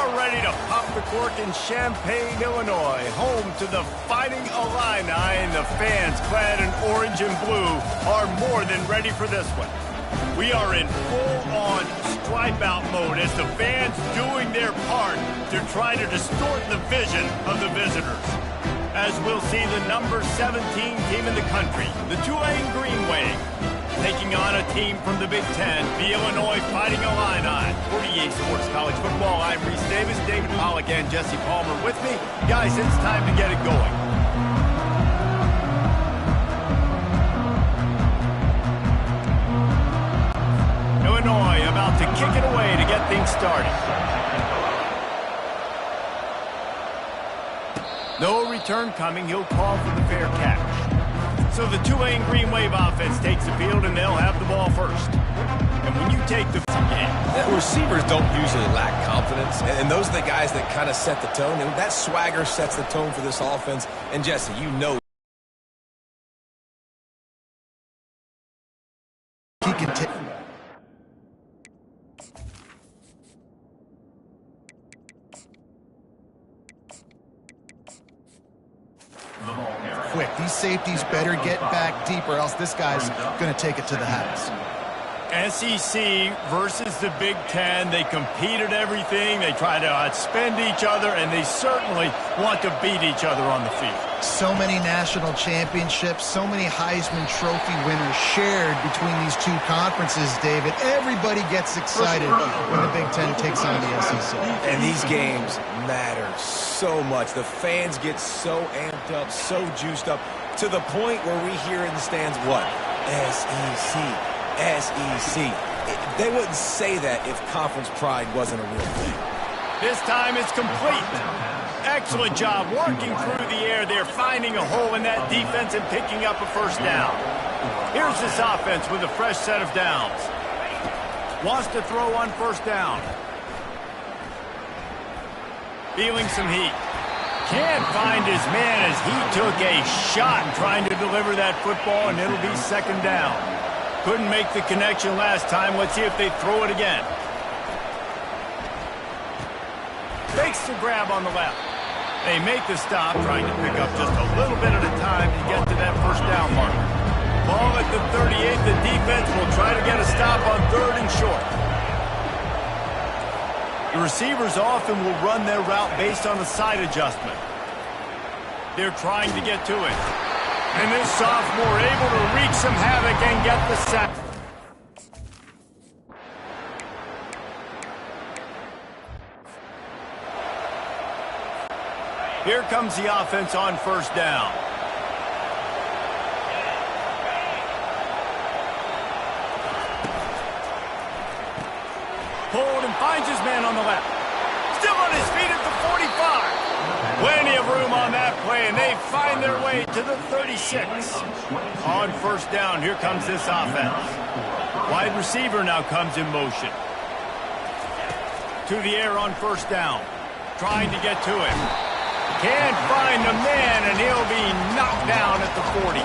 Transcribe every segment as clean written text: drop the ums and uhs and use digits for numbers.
are ready to pop the cork in Champaign, Illinois, home to the Fighting Illini, and the fans clad in orange and blue are more than ready for this one. We are in full-on stripe-out mode as the fans doing their part to try to distort the vision of the visitors. As we'll see the number 17 team in the country, the Tulane Green Wave, taking on a team from the Big Ten, the Illinois Fighting Illini. 48 Sports College Football, I'm Reese Davis, David Pollack, and Jesse Palmer with me. Guys, it's time to get it going. Illinois about to kick it away to get things started. No return coming. He'll call for the fair catch. So the Tulane Green Wave offense takes the field, and they'll have the ball first. And when you take the game, receivers don't usually lack confidence, and those are the guys that kind of set the tone. And that swagger sets the tone for this offense. And Jesse, you know he can take. Quick, these safeties better get back deep, or else this guy's going to take it to the house. SEC versus the Big Ten. They compete at everything. They try to outspend each other, and they certainly want to beat each other on the field. So many national championships, so many Heisman Trophy winners shared between these two conferences, David. Everybody gets excited when the Big Ten takes on the SEC. And these games matter so much. The fans get so amped up, so juiced up, to the point where we hear in the stands, what? SEC. SEC. They wouldn't say that if conference pride wasn't a real thing. This time it's complete. Excellent job working through the air there, finding a hole in that defense and picking up a first down. Here's this offense with a fresh set of downs. Wants to throw on first down. Feeling some heat. Can't find his man as he took a shot trying to deliver that football, and it'll be second down. Couldn't make the connection last time. Let's see if they throw it again. Fakes the grab on the left. They make the stop, trying to pick up just a little bit at a time to get to that first down marker. Ball at the 38. The defense will try to get a stop on third and short. The receivers often will run their route based on a side adjustment. They're trying to get to it. And this sophomore able to wreak some havoc and get the sack. Here comes the offense on first down. Pulled and finds his man on the left. Still on his feet at the 45. Plenty of room on that play, and they find their way to the 36. On first down, here comes this offense. Wide receiver now comes in motion. To the air on first down. Trying to get to him. Can't find the man, and he'll be knocked down at the 40.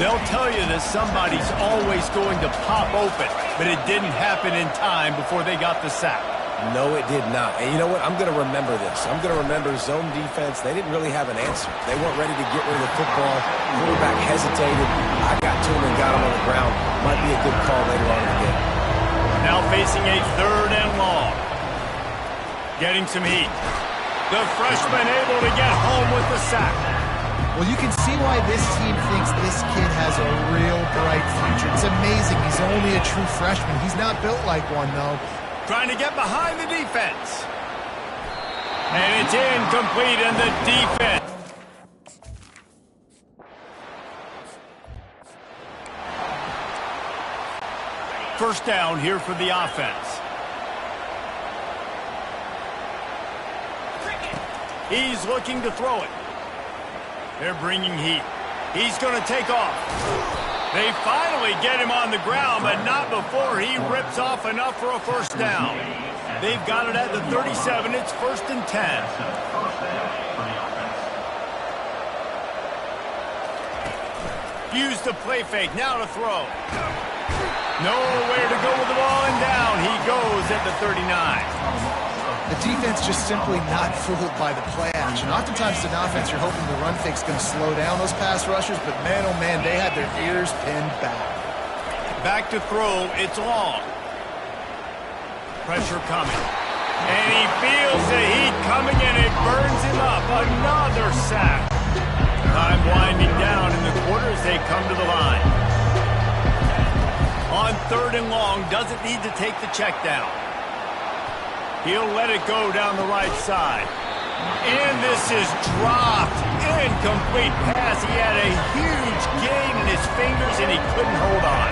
They'll tell you that somebody's always going to pop open, but it didn't happen in time before they got the sack. No, it did not. And you know what? I'm going to remember this. I'm going to remember zone defense. They didn't really have an answer. They weren't ready to get rid of the football. Quarterback hesitated. I got to him and got him on the ground. Might be a good call later on in the game. Now facing a third and long. Getting some heat. The freshman able to get home with the sack. Well, you can see why this team thinks this kid has a real bright future. It's amazing. He's only a true freshman. He's not built like one, though. Trying to get behind the defense. And it's incomplete, and the defense. First down here for the offense. He's looking to throw it. They're bringing heat. He's going to take off. They finally get him on the ground, but not before he rips off enough for a first down. They've got it at the 37. It's first and 10. Use the play fake. Now to throw. Nowhere to go with the ball, and down he goes at the 39. The defense just simply not fooled by the play action. Oftentimes in offense, you're hoping the run fake's going to slow down those pass rushers, but man, oh man, they had their ears pinned back. Back to throw, it's long. Pressure coming. And he feels the heat coming, and it burns him up. Another sack. Time winding down in the quarter as they come to the line. On 3rd and long, doesn't need to take the check down. He'll let it go down the right side. And this is dropped. Incomplete pass. He had a huge gain in his fingers, and he couldn't hold on.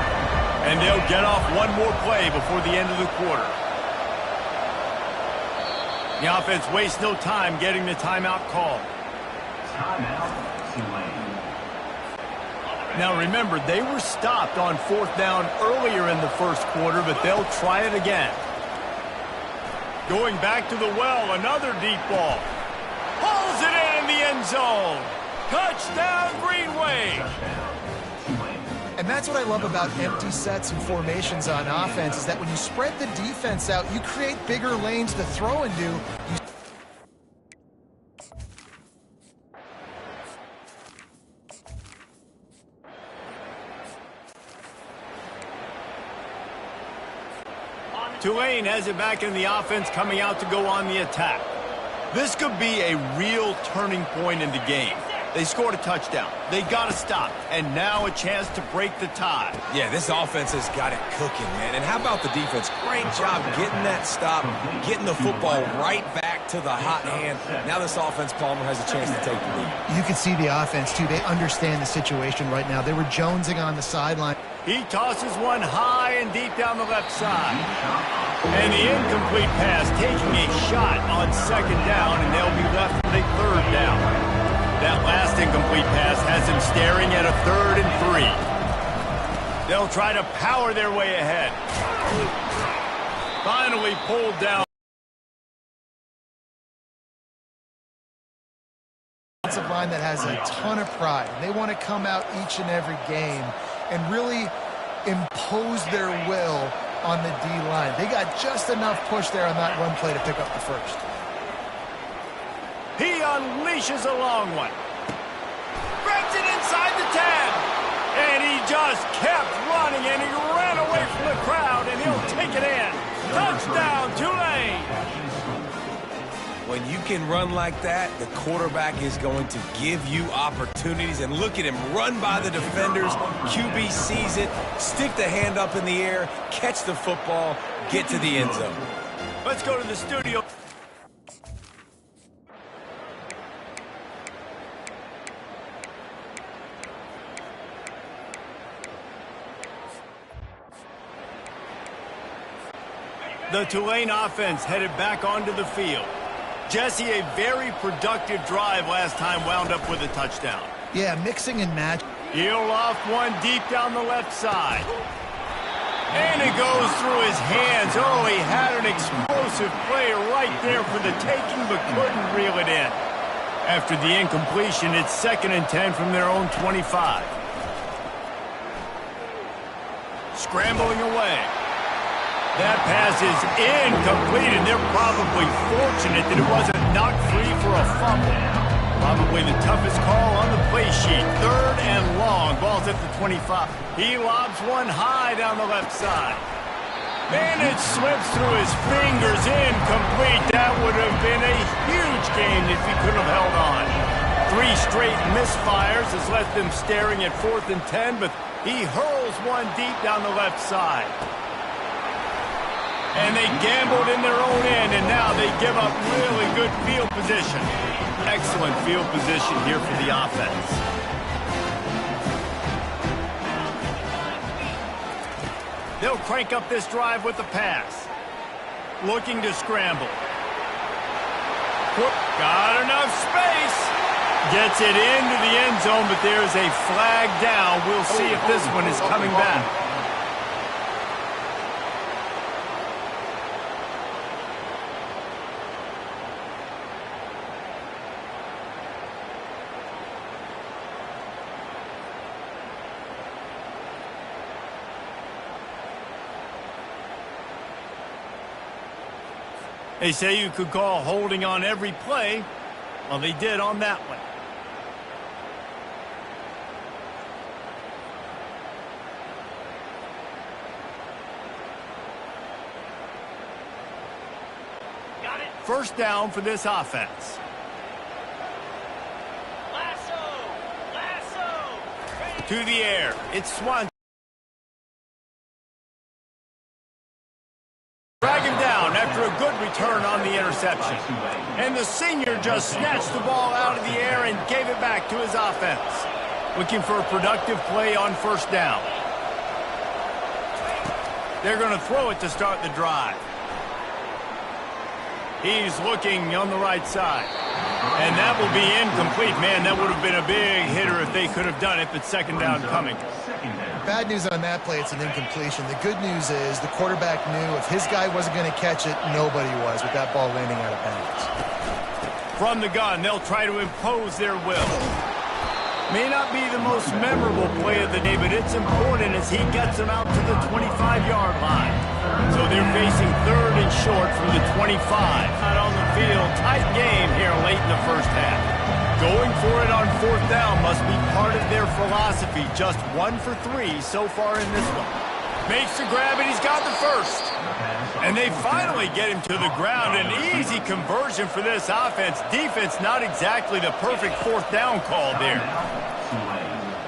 And they'll get off one more play before the end of the quarter. The offense wastes no time getting the timeout called. Timeout, Tulane. Now remember, they were stopped on 4th down earlier in the first quarter, but they'll try it again. Going back to the well, another deep ball. Pulls it in the end zone. Touchdown, Green Wave. And that's what I love about empty sets and formations on offense, is that when you spread the defense out, you create bigger lanes to throw into. Tulane has it back in the offense, coming out to go on the attack. This could be a real turning point in the game. They scored a touchdown. They got to stop. And now a chance to break the tie. Yeah, this offense has got it cooking, man. And how about the defense? Great job getting that stop, getting the football right back to the hot hand. Now this offense, Palmer, has a chance to take the lead. You can see the offense, too. They understand the situation right now. They were jonesing on the sideline. He tosses one high and deep down the left side. And the incomplete pass taking a shot on 2nd down, and they'll be left with a 3rd down. That last incomplete pass has him staring at a 3rd and 3. They'll try to power their way ahead. Finally pulled down. Offensive line that has a ton of pride. They want to come out each and every game and really impose their will on the D-line. They got just enough push there on that run play to pick up the first. He unleashes a long one. Grabs it inside the 10. And he just kept running, and he ran away from the crowd, and he'll take it in. Touchdown, Tulane. When you can run like that, the quarterback is going to give you opportunities. And look at him run by the defenders. QB sees it, stick the hand up in the air, catch the football, get to the end zone. Let's go to the studio. The Tulane offense headed back onto the field. Jesse, a very productive drive last time, wound up with a touchdown. Yeah, mixing and match. He'll off one deep down the left side. And it goes through his hands. Oh, he had an explosive play right there for the taking, but couldn't reel it in. After the incompletion, it's 2nd and 10 from their own 25. Scrambling away. That pass is incomplete, and they're probably fortunate that it wasn't knocked free for a fumble. Probably the toughest call on the play sheet. 3rd and long. Ball's at the 25. He lobs one high down the left side. And it slips through his fingers. Incomplete. That would have been a huge gain if he could have held on. 3 straight misfires has left them staring at 4th and 10, but he hurls one deep down the left side. And they gambled in their own end, and now they give up really good field position. Excellent field position here for the offense. They'll crank up this drive with the pass. Looking to scramble. Got enough space. Gets it into the end zone, but there's a flag down. We'll see if this one is coming back. They say you could call holding on every play. Well, they did on that one. Got it. First down for this offense. Lasso. To the air. It's Swan. Drag him down after a good return on the interception. And the senior just snatched the ball out of the air and gave it back to his offense. Looking for a productive play on first down. They're going to throw it to start the drive. He's looking on the right side. And that will be incomplete. Man, that would have been a big hitter if they could have done it, but second down coming. Bad news on that play, it's an incompletion. The good news is the quarterback knew if his guy wasn't going to catch it, nobody was with that ball landing out of bounds. From the gun, they'll try to impose their will. May not be the most memorable play of the day, but it's important as he gets them out to the 25-yard line. So they're facing third and short from the 25. Not on the field. Tight game here late in the first half. Going for it on fourth down must be part of their philosophy. Just 1 for 3 so far in this one. Makes the grab, and he's got the first. And they finally get him to the ground. An easy conversion for this offense. Defense, not exactly the perfect fourth down call there.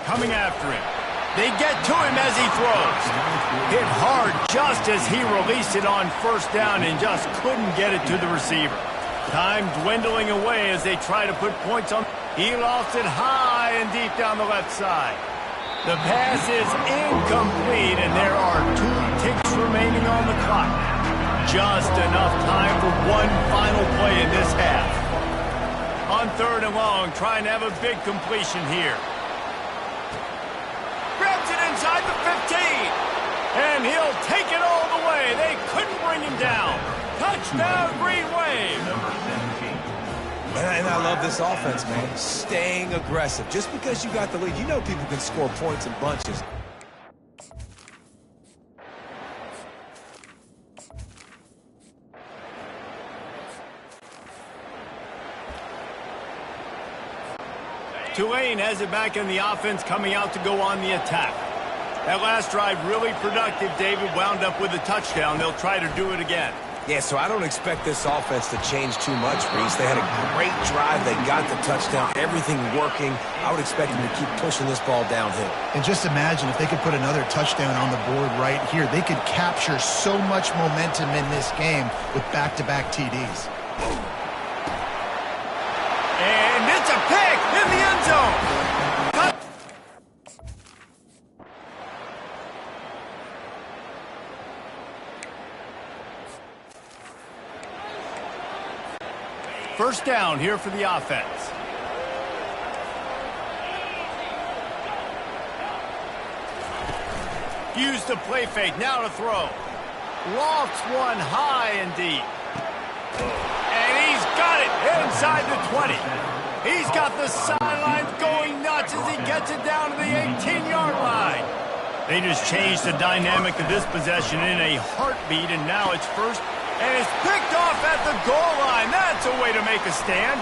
Coming after him. They get to him as he throws. Hit hard just as he released it on first down and just couldn't get it to the receiver. Time dwindling away as they try to put points on. He lost it high and deep down the left side. The pass is incomplete, and there are 2 ticks remaining on the clock. Just enough time for one final play in this half. On third and long, trying to have a big completion here. Grabs it inside the 15. And he'll take it all the way. They couldn't bring him down. Touchdown, Green Wave. And I love this offense, man. Staying aggressive. Just because you got the lead, you know people can score points in bunches. Tulane has it back in the offense, coming out to go on the attack. That last drive really productive. David wound up with a touchdown. They'll try to do it again. Yeah, so I don't expect this offense to change too much, Reese. They had a great drive. They got the touchdown. Everything working. I would expect them to keep pushing this ball downhill. And just imagine if they could put another touchdown on the board right here. They could capture so much momentum in this game with back-to-back TDs. And it's a pick in the end zone. First down here for the offense. Used the play fake, now to throw. Lofts one high and deep. And he's got it inside the 20. He's got the sidelines going nuts as he gets it down to the 18-yard line. They just changed the dynamic of this possession in a heartbeat, and now it's first. And it's picked off at the goal line. That's a way to make a stand.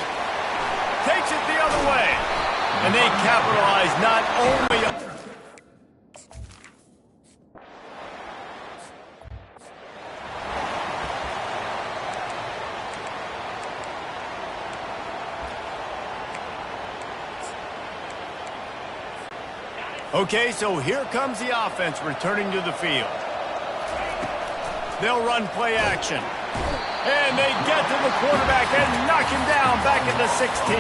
Takes it the other way. And they capitalize not only on... Okay, so here comes the offense returning to the field. They'll run play action. And they get to the quarterback and knock him down back at the 16.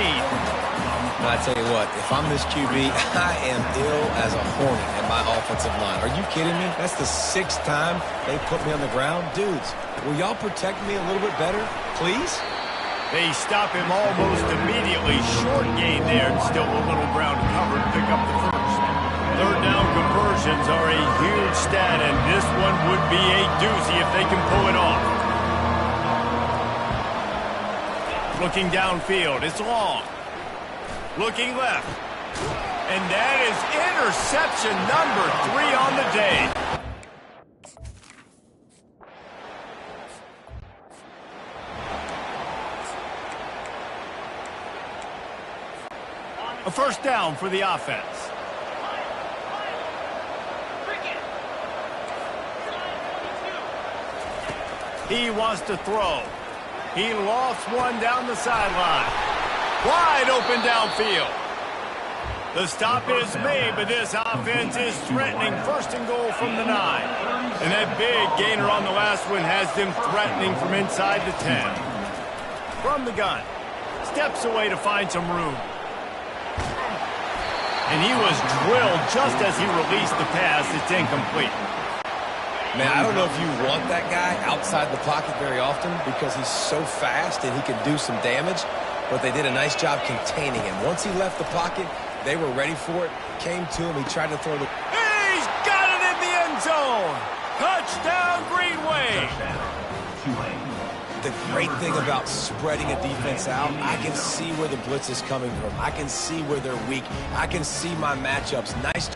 I tell you what, if I'm this QB, I am ill as a hornet at my offensive line. Are you kidding me? That's the 6th time they put me on the ground. Dudes, will y'all protect me a little bit better, please? They stop him almost immediately. Short gain there, and still a little ground to cover to pick up the first. Third down conversions are a huge stat, and this one would be a doozy if they can pull it off. Looking downfield, it's long. Looking left. And that is interception number 3 on the day. first down for the offense. He wants to throw. He lofts one down the sideline. Wide open downfield. The stop is made, but this offense is threatening first and goal from the 9. And that big gainer on the last one has them threatening from inside the 10. From the gun. Steps away to find some room. And he was drilled just as he released the pass. It's incomplete. Man, I don't know if you want that guy outside the pocket very often because he's so fast and he can do some damage, but they did a nice job containing him. Once he left the pocket, they were ready for it, came to him, he tried to throw the... He's got it in the end zone! Touchdown, Green Wave! The great thing about spreading a defense out, I can see where the blitz is coming from. I can see where they're weak. I can see my matchups. Nice.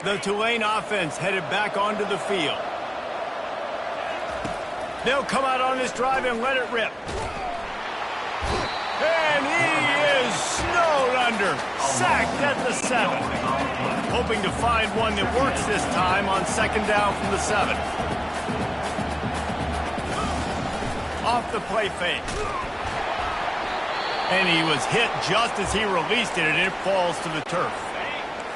The Tulane offense headed back onto the field. They'll come out on this drive and let it rip. And he is snowed under. Sacked at the 7. Hoping to find one that works this time on second down from the 7. Off the play fake. And he was hit just as he released it, and it falls to the turf.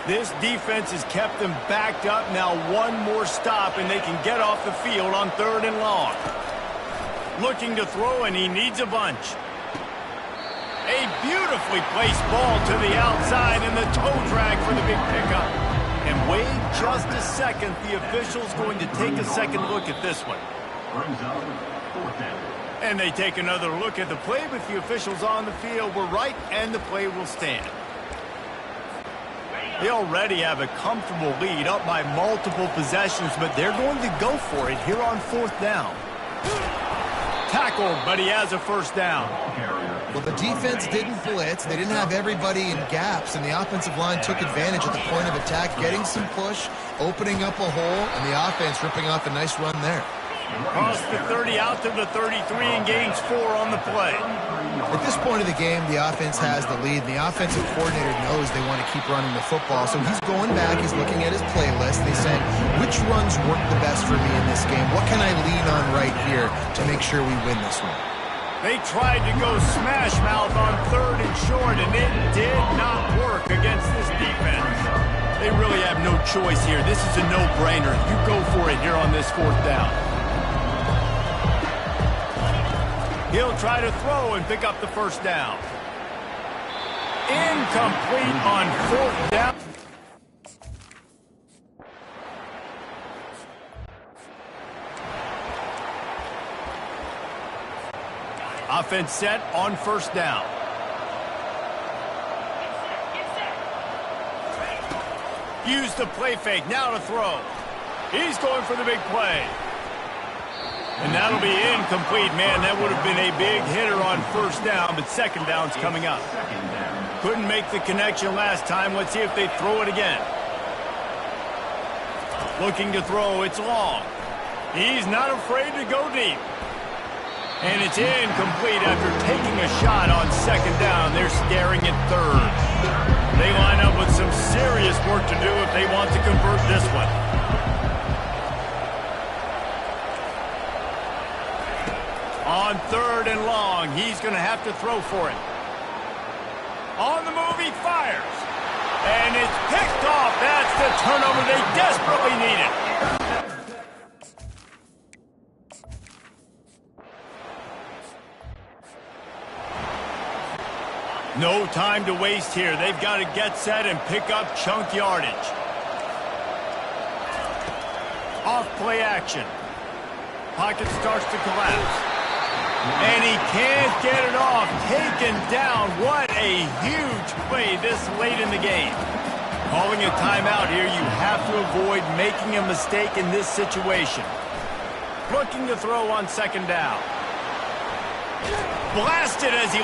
This defense has kept them backed up. Now one more stop, and they can get off the field on 3rd and long. Looking to throw, and he needs a bunch. A beautifully placed ball to the outside, and the toe drag for the big pickup. And wait just a second. The official's going to take a second look at this one. And they take another look at the play, but the officials on the field were right, and the play will stand. They already have a comfortable lead up by multiple possessions, but they're going to go for it here on 4th down. Tackled, but he has a first down. Well, the defense didn't blitz. They didn't have everybody in gaps, and the offensive line took advantage at the point of attack, getting some push, opening up a hole, and the offense ripping off a nice run there. Across the 30 out to the 33 and gains 4 on the play. At this point of the game, the offense has the lead, and the offensive coordinator knows they want to keep running the football, so he's going back, he's looking at his playlist, and he's saying, which runs work the best for me in this game? What can I lean on right here to make sure we win this one? They tried to go smash mouth on 3rd and short, and it did not work against this defense. They really have no choice here. This is a no-brainer. You go for it here on this 4th down. He'll try to throw and pick up the first down. Incomplete on 4th down. Offense set on 1st down. Use the play fake. Now to throw. He's going for the big play. And that'll be incomplete. Man, that would have been a big hitter on 1st down, but 2nd down's coming up. Couldn't make the connection last time. Let's see if they throw it again. Looking to throw. It's long. He's not afraid to go deep. And it's incomplete after taking a shot on 2nd down. They're staring at 3rd. They line up with some serious work to do if they want to convert this one. On 3rd and long, he's going to have to throw for it. On the move, he fires. And it's picked off. That's the turnover they desperately needed. No time to waste here. They've got to get set and pick up chunk yardage. Off play action. Pocket starts to collapse. And he can't get it off. Taken down. What a huge play this late in the game. Calling a timeout here, you have to avoid making a mistake in this situation. Looking to throw on 2nd down. Blasted as he...